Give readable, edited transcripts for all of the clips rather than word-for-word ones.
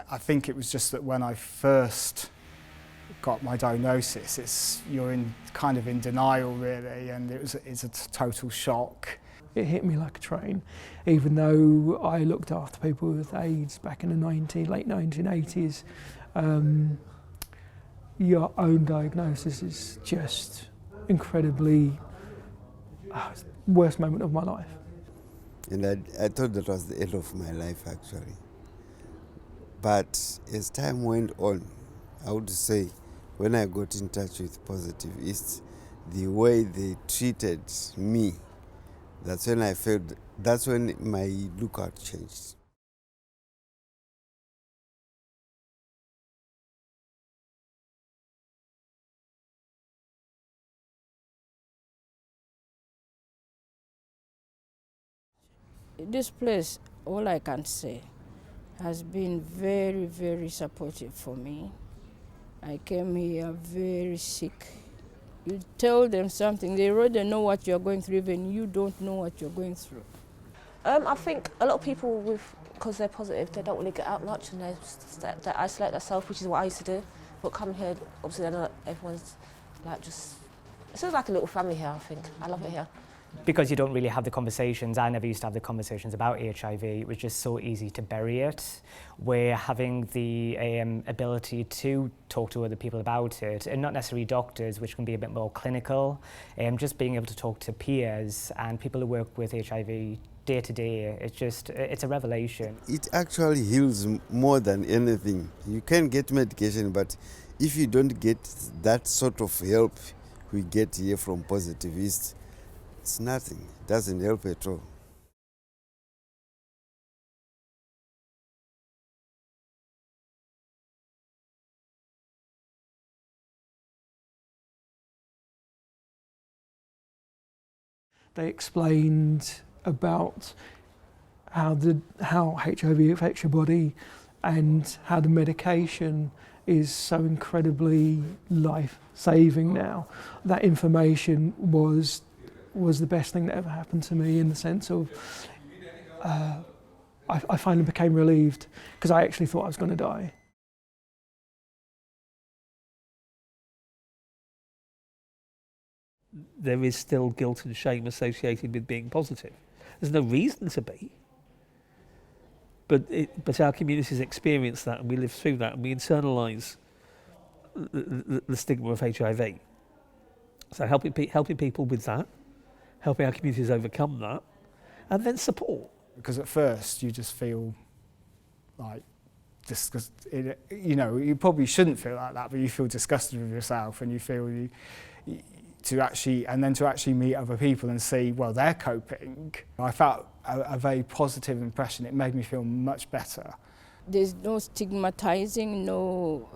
I think it was just that when I first got my diagnosis, you're kind of in denial really, and it's a total shock. It hit me like a train, even though I looked after people with AIDS back in the late 1980s. Your own diagnosis is just incredibly worst moment of my life. And I thought that was the end of my life actually. But as time went on, I would say when I got in touch with Positive East, the way they treated me, that's when my lookout changed. This place, all I can say, has been very, very supportive for me. I came here very sick. You tell them something, they already know what you're going through, even you don't know what you're going through. I think a lot of people, because they're positive, they don't really get out much and they isolate themselves, which is what I used to do. But coming here, obviously, I know everyone's like just, it feels like a little family here, I think. I love it here. Because you don't really have the conversations, I never used to have the conversations about HIV, it was just so easy to bury it. We're having the ability to talk to other people about it, and not necessarily doctors, which can be a bit more clinical, just being able to talk to peers and people who work with HIV day to day, it's a revelation. It actually heals more than anything. You can get medication, but if you don't get that sort of help we get here from Positive East, it's nothing. It doesn't help at all. They explained about how HIV affects your body and how the medication is so incredibly life-saving now. That information was the best thing that ever happened to me, in the sense of I finally became relieved, because I actually thought I was going to die. There is still guilt and shame associated with being positive. There's no reason to be, but our communities experience that, and we live through that, and we internalise the stigma of HIV. So helping people with that, helping our communities overcome that, and then support. Because at first you just feel like disgusted. You know, you probably shouldn't feel like that, but you feel disgusted with yourself, and you feel to actually meet other people and see, well, they're coping. I felt a very positive impression. It made me feel much better. There's no stigmatizing, no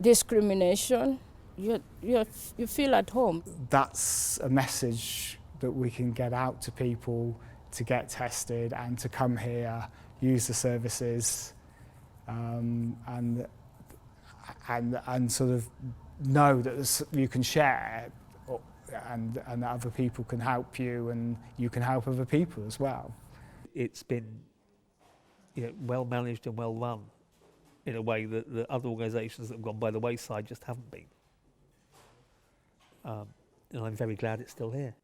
discrimination. You feel at home. That's a message that we can get out to people, to get tested and to come here, use the services, and sort of know that you can share, and that other people can help you, and you can help other people as well. It's been, well managed and well run in a way that the other organisations that have gone by the wayside just haven't been. And I'm very glad it's still here.